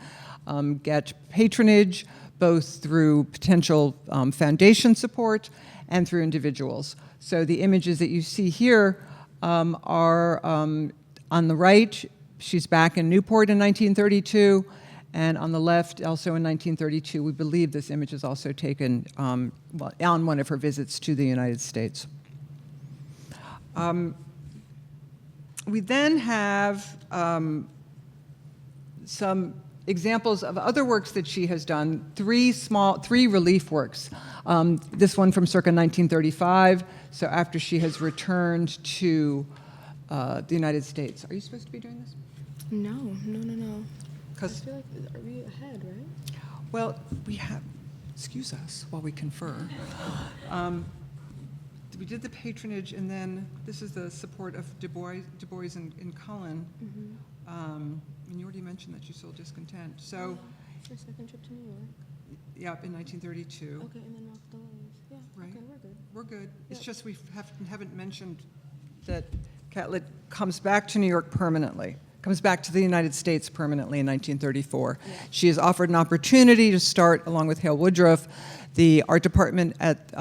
get patronage, both through potential foundation support and through individuals. So the images that you see here are on the right. She's back in Newport in 1932. And on the left, also in 1932, we believe this image is also taken on one of her visits to the United States. We then have some examples of other works that she has done, three relief works. This one from circa 1935, so after she has returned to the United States. Are you supposed to be doing this? No. I 'Cause feel like, are we ahead, right? well, we have. excuse us while we confer. We did the patronage, and then this is the support of Du Bois and Cullen. And you already mentioned that you sold Discontent. So, Your second trip to New York. yeah, in 1932. Okay, and then methodologies. Yeah, Right. okay, we're good. We're good. It's Yep. just we haven't mentioned that Catlett comes back to New York permanently, comes back to the United States permanently in 1934. Yeah. She is offered an opportunity to start, along with Hale Woodruff, the art department at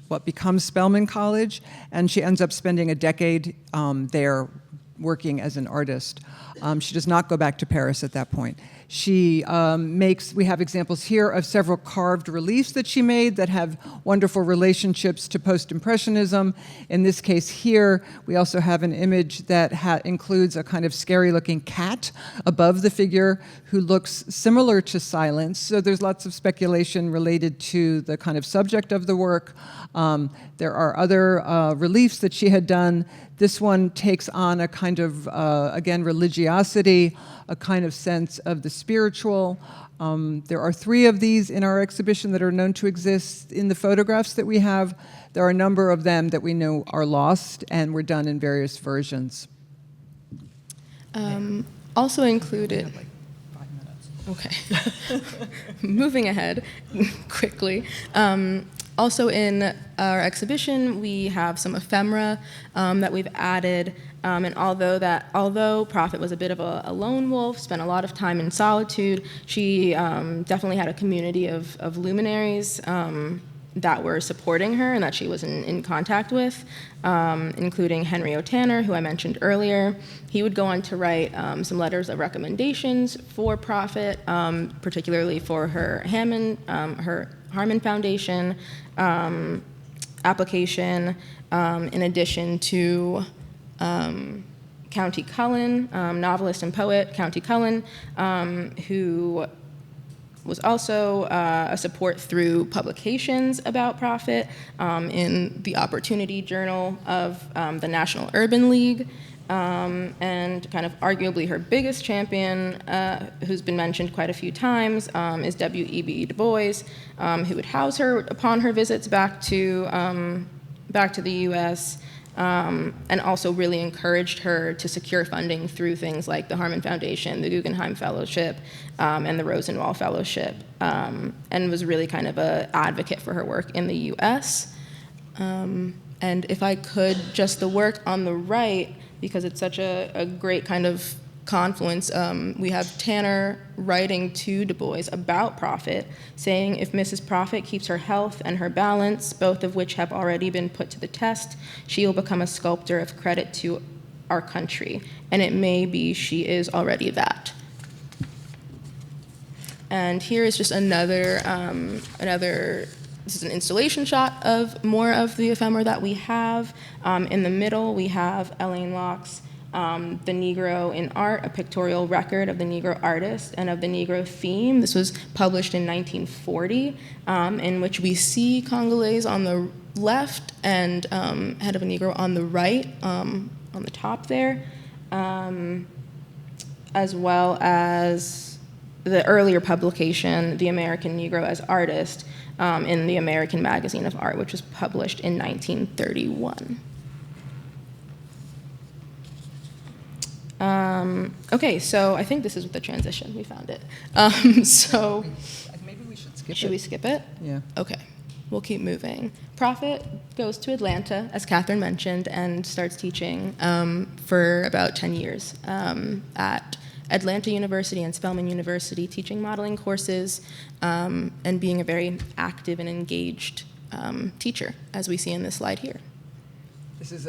what becomes Spelman College, and she ends up spending a decade there working as an artist. She does not go back to Paris at that point. She we have examples here of several carved reliefs that she made that have wonderful relationships to post-impressionism. In this case here, we also have an image that includes a kind of scary-looking cat above the figure who looks similar to Silence. So there's lots of speculation related to the kind of subject of the work. There are other reliefs that she had done. This one takes on a kind of, again, religiosity, a kind of sense of the spiritual. There are 3 of these in our exhibition that are known to exist. In the photographs that we have, there are a number of them that we know are lost and were done in various versions. Also included. Like 5 minutes. Okay. Moving ahead quickly. Also in our exhibition, we have some ephemera that we've added. And although Prophet was a bit of a lone wolf, spent a lot of time in solitude, she definitely had a community of luminaries that were supporting her and that she was in contact with, including Henry O. Tanner, who I mentioned earlier. He would go on to write some letters of recommendations for Prophet, particularly for her Harmon Foundation application, in addition to County Cullen, novelist and poet County Cullen, who was also a support through publications about Prophet in the Opportunity Journal of the National Urban League, and kind of arguably her biggest champion, who's been mentioned quite a few times, is W.E.B. Du Bois, who would house her upon her visits back to the U.S., and also really encouraged her to secure funding through things like the Harmon Foundation, the Guggenheim Fellowship, and the Rosenwald Fellowship, and was really kind of an advocate for her work in the U.S. And if I could, just the work on the right, because it's such a great kind of confluence, we have Tanner writing to Du Bois about Prophet, saying, if Mrs. Prophet keeps her health and her balance, both of which have already been put to the test, she will become a sculptor of credit to our country, and it may be she is already that. And here is just another, this is an installation shot of more of the ephemera that we have. In the middle, we have Elaine Locke's The Negro in Art, a pictorial record of the Negro artist and of the Negro theme. This was published in 1940, in which we see Congolese on the left and Head of a Negro on the right, on the top there, as well as the earlier publication, The American Negro as Artist, in the American Magazine of Art, which was published in 1931. Okay, so I think this is the transition. We found it. So Maybe we should skip it. should we skip it? Yeah. Okay, we'll keep moving. Prophet goes to Atlanta, as Catherine mentioned, and starts teaching for about 10 years at Atlanta University and Spelman University, teaching modeling courses and being a very active and engaged teacher, as we see in this slide here. This is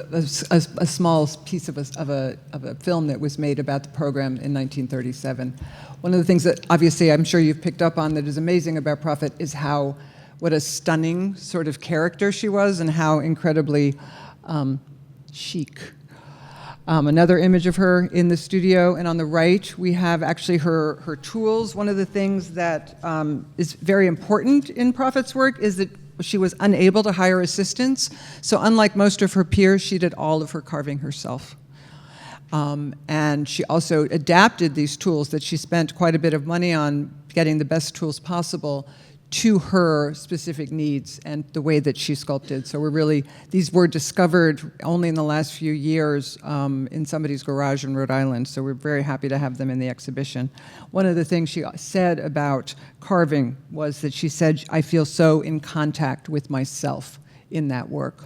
a small piece of a film that was made about the program in 1937. One of the things that obviously I'm sure you've picked up on that is amazing about Prophet is what a stunning sort of character she was and how incredibly chic. Another image of her in the studio, and on the right we have actually her tools. One of the things that is very important in Prophet's work is that she was unable to hire assistants, so unlike most of her peers, she did all of her carving herself. And she also adapted these tools that she spent quite a bit of money on getting the best tools possible to her specific needs and the way that she sculpted. So these were discovered only in the last few years in somebody's garage in Rhode Island, so we're very happy to have them in the exhibition. One of the things she said about carving was that she said, "I feel so in contact with myself in that work."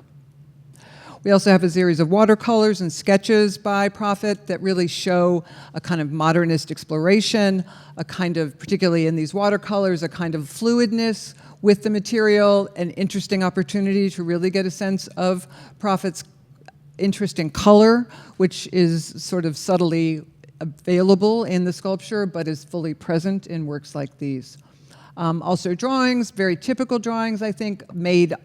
We also have a series of watercolors and sketches by Prophet that really show a kind of modernist exploration, a kind of, particularly in these watercolors, a kind of fluidness with the material, an interesting opportunity to really get a sense of Prophet's interest in color, which is sort of subtly available in the sculpture, but is fully present in works like these. Also drawings, very typical drawings, I think, made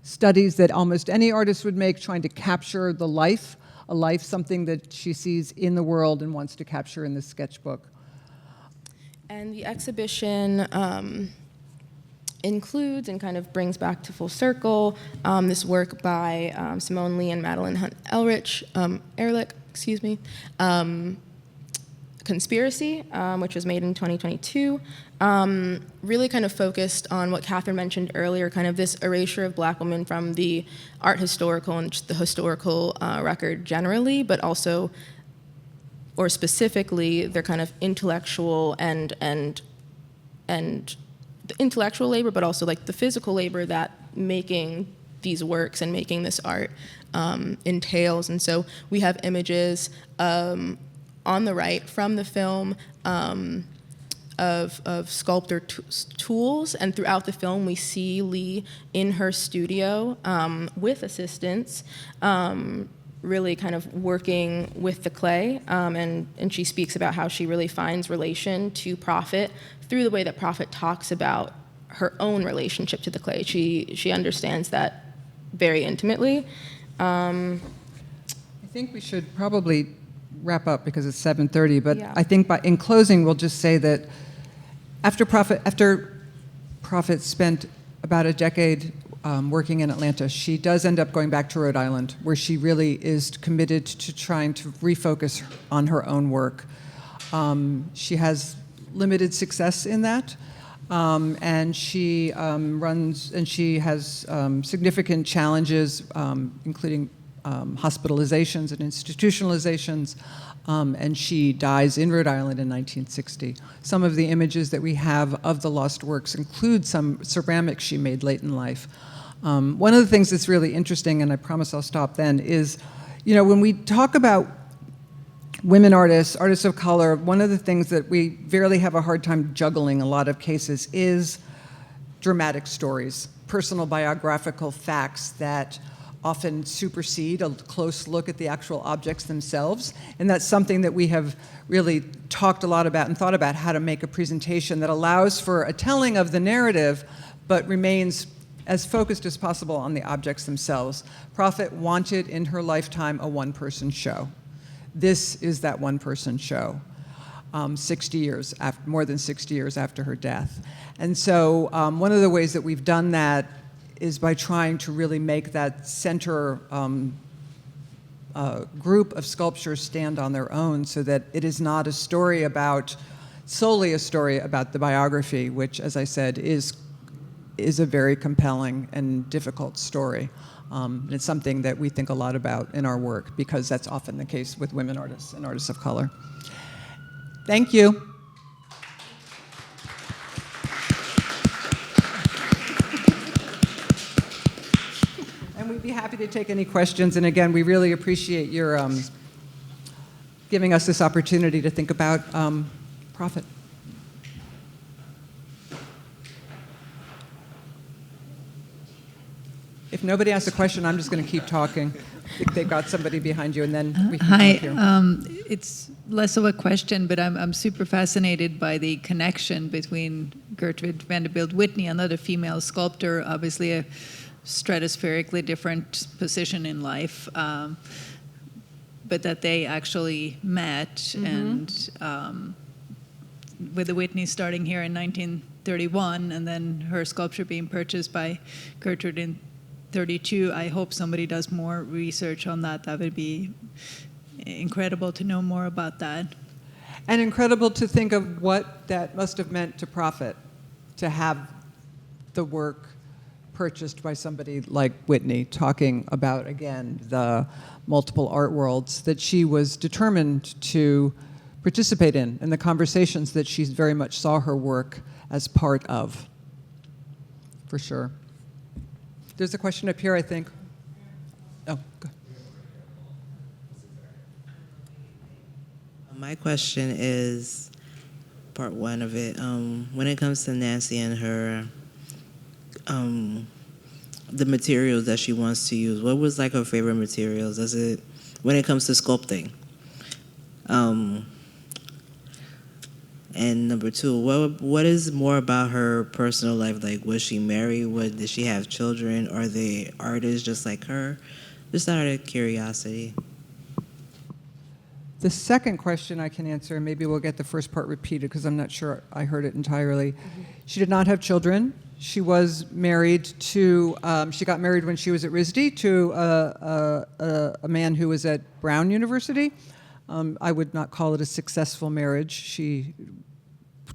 studies that almost any artist would make, trying to capture the life, something that she sees in the world and wants to capture in this sketchbook. And the exhibition includes and kind of brings back to full circle this work by Simone Lee and Madeline Hunt Ehrlich, Conspiracy, which was made in 2022, really kind of focused on what Catherine mentioned earlier, kind of this erasure of Black women from the art historical and the historical record generally, but also, or specifically, their kind of intellectual and the intellectual labor, but also like the physical labor that making these works and making this art entails. And so we have images on the right from the film of sculptor tools, and throughout the film we see Lee in her studio with assistants, really kind of working with the clay, and she speaks about how she really finds relation to Prophet through the way that Prophet talks about her own relationship to the clay. She understands that very intimately. I think we should probably wrap up because it's 7:30, but Yeah. I think in closing we'll just say that after Prophet spent about a decade working in Atlanta, she does end up going back to Rhode Island, where she really is committed to trying to refocus on her own work. She has limited success in that, and she has significant challenges, including hospitalizations and institutionalizations, and she dies in Rhode Island in 1960. Some of the images that we have of the lost works include some ceramics she made late in life. One of the things that's really interesting, and I promise I'll stop then, is, when we talk about women artists, artists of color, one of the things that we really have a hard time juggling in a lot of cases is dramatic stories, personal biographical facts that often supersede a close look at the actual objects themselves. And that's something that we have really talked a lot about and thought about, how to make a presentation that allows for a telling of the narrative, but remains as focused as possible on the objects themselves. Prophet wanted in her lifetime a one-person show. This is that one-person show, more than 60 years after her death. And so one of the ways that we've done that is by trying to really make that center group of sculptures stand on their own, so that it is not solely a story about the biography, which, as I said, is a very compelling and difficult story. And it's something that we think a lot about in our work, because that's often the case with women artists and artists of color. Thank you. And we'd be happy to take any questions. And again, we really appreciate your giving us this opportunity to think about Prophet. If nobody asks a question, I'm just going to keep talking. I think they've got somebody behind you, and then we can Hi. talk here. It's less of a question, but I'm super fascinated by the connection between Gertrude Vanderbilt Whitney, another female sculptor, obviously a stratospherically different position in life, but that they actually met, Mm-hmm. and with the Whitney starting here in 1931, and then her sculpture being purchased by Gertrude in 32. I hope somebody does more research on that. That would be incredible to know more about that. And incredible to think of what that must have meant to Prophet, to have the work purchased by somebody like Whitney, talking about, again, the multiple art worlds that she was determined to participate in, and the conversations that she very much saw her work as part of, for sure. There's a question up here, I think. Oh, go. My question is part one of it. When it comes to Nancy and her, the materials that she wants to use, what was like her favorite materials? Does it, when it comes to sculpting? And number two, what is more about her personal life? Like, was she married? Did she have children? Are they artists just like her? Just out of curiosity. The second question I can answer, and maybe we'll get the first part repeated because I'm not sure I heard it entirely. Mm-hmm. She did not have children. She was married to, she got married when she was at RISD to a man who was at Brown University. I would not call it a successful marriage. She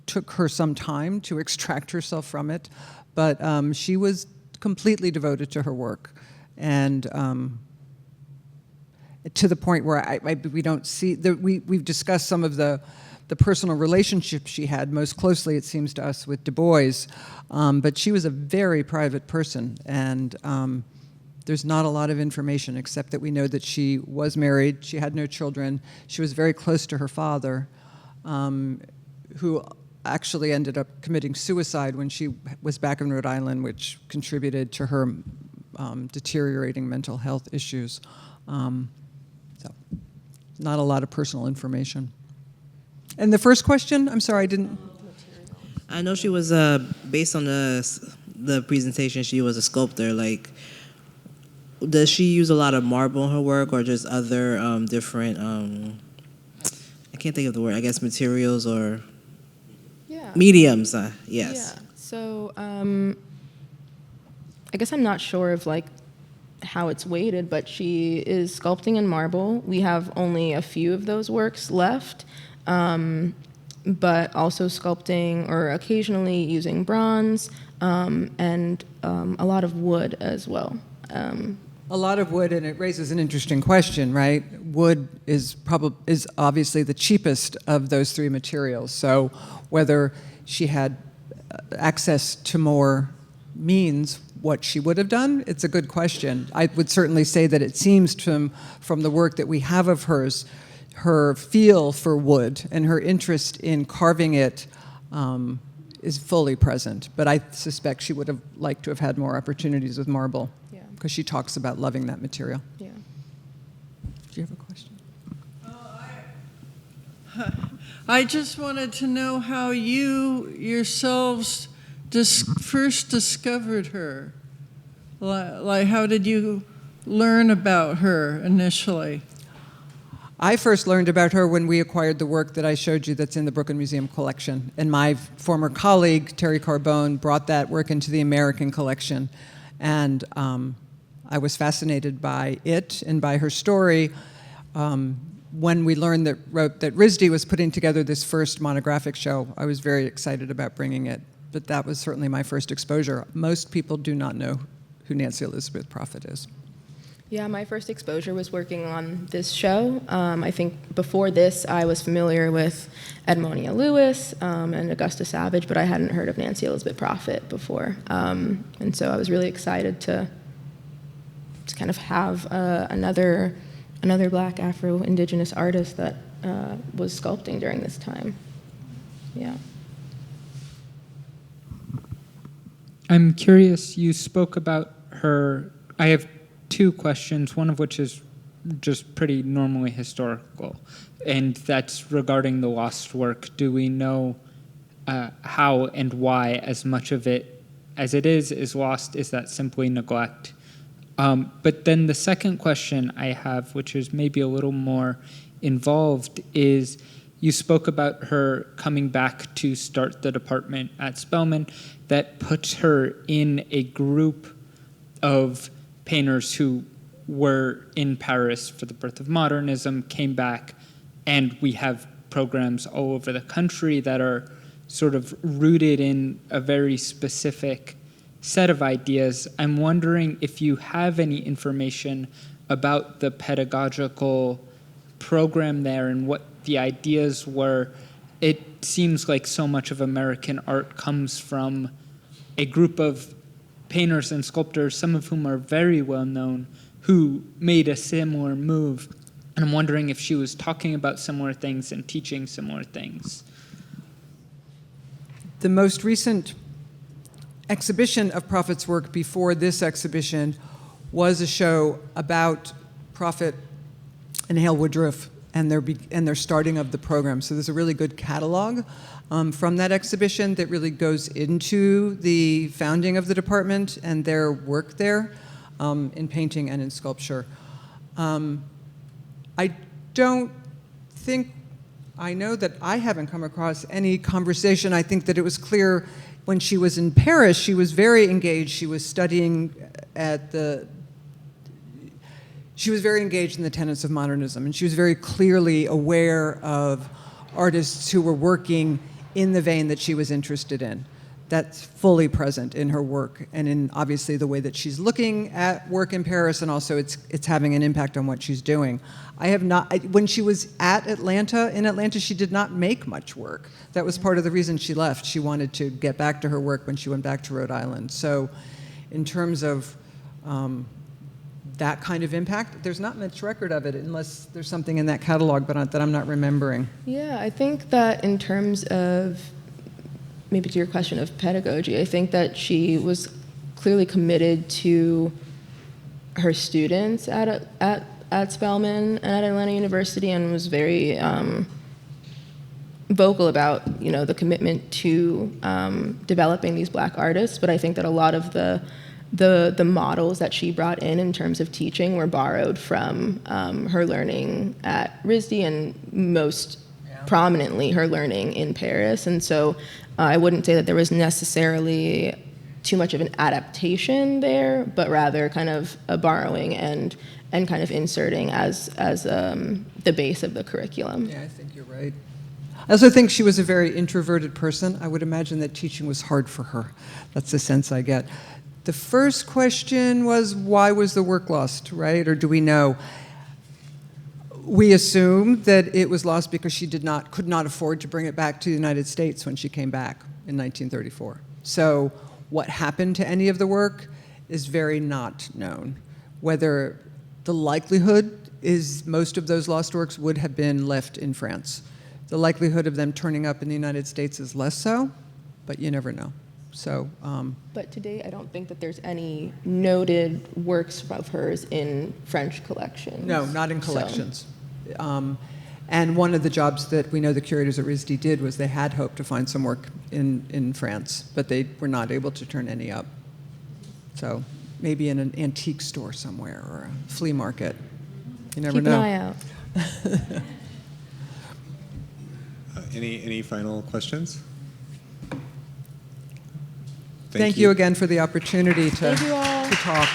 took her some time to extract herself from it, but she was completely devoted to her work. And to the point where we don't see, we've discussed some of the personal relationships she had, most closely it seems to us with Du Bois, but she was a very private person, and there's not a lot of information except that we know that she was married, she had no children, she was very close to her father, who actually ended up committing suicide when she was back in Rhode Island, which contributed to her deteriorating mental health issues. So, not a lot of personal information. And the first question, I'm sorry, I didn't. I know she was based on the presentation. She was a sculptor. Like, does she use a lot of marble in her work, or just other different? I can't think of the word. I guess materials or mediums. Yes. Yeah. So I guess I'm not sure of like how it's weighted, but she is sculpting in marble. We have only a few of those works left, but also sculpting or occasionally using bronze and a lot of wood as well. A lot of wood, and it raises an interesting question, right? Wood is obviously the cheapest of those three materials. So whether she had access to more means, what she would have done, it's a good question. I would certainly say that it seems from the work that we have of hers, her feel for wood and her interest in carving it is fully present. But I suspect she would have liked to have had more opportunities with marble, because she talks about loving that material. Yeah. Do you have a question? I just wanted to know how you yourselves first discovered her. Like, how did you learn about her initially? I first learned about her when we acquired the work that I showed you that's in the Brooklyn Museum collection. And my former colleague, Terry Carbone, brought that work into the American collection. And I was fascinated by it and by her story. When we learned that RISD was putting together this first monographic show, I was very excited about bringing it. But that was certainly my first exposure. Most people do not know who Nancy Elizabeth Prophet is. Yeah, my first exposure was working on this show. I think before this, I was familiar with Edmonia Lewis and Augusta Savage, but I hadn't heard of Nancy Elizabeth Prophet before. And so I was really excited to kind of have another Black Afro-Indigenous artist that was sculpting during this time. Yeah. I'm curious, you spoke about her. I have two questions, one of which is just pretty normally historical, and that's regarding the lost work. Do we know how and why as much of it as it is lost? Is that simply neglect? But then the second question I have, which is maybe a little more involved, is you spoke about her coming back to start the department at Spelman. That puts her in a group of painters who were in Paris for the birth of modernism, came back, and we have programs all over the country that are sort of rooted in a very specific set of ideas. I'm wondering if you have any information about the pedagogical program there and what the ideas were. It seems like so much of American art comes from a group of painters and sculptors, some of whom are very well known, who made a similar move. And I'm wondering if she was talking about similar things and teaching similar things. The most recent exhibition of Prophet's work before this exhibition was a show about Prophet and Hale Woodruff and their starting of the program. So there's a really good catalog from that exhibition that really goes into the founding of the department and their work there in painting and in sculpture. I don't think, I know that I haven't come across any conversation. I think that it was clear when she was in Paris, she was very engaged. She was studying she was very engaged in the tenets of modernism, and she was very clearly aware of artists who were working in the vein that she was interested in. That's fully present in her work and in obviously the way that she's looking at work in Paris, and also it's having an impact on what she's doing. When she was in Atlanta, she did not make much work. That was part of the reason she left. She wanted to get back to her work when she went back to Rhode Island. So in terms of that kind of impact, there's not much record of it unless there's something in that catalog that I'm not remembering. Yeah, I think that in terms of, maybe to your question of pedagogy, I think that she was clearly committed to her students at Spelman and at Atlanta University, and was very vocal about the commitment to developing these Black artists. But I think that a lot of the models that she brought in terms of teaching were borrowed from her learning at RISD, and most prominently her learning in Paris. And so I wouldn't say that there was necessarily too much of an adaptation there, but rather kind of a borrowing and kind of inserting as the base of the curriculum. Yeah, I think you're right. I also think she was a very introverted person. I would imagine that teaching was hard for her. That's the sense I get. The first question was, why was the work lost, right? Or do we know? We assume that it was lost because she could not afford to bring it back to the United States when she came back in 1934. So what happened to any of the work is very not known. Whether the likelihood is most of those lost works would have been left in France. The likelihood of them turning up in the United States is less so, but you never know. So, but today, I don't think that there's any noted works of hers in French collections. No, not in collections. And one of the jobs that we know the curators at RISD did was they had hoped to find some work in France, but they were not able to turn any up. So maybe in an antique store somewhere or a flea market. You never know. Keep an eye out. Any final questions? Thank you again for the opportunity Thank you all. to talk.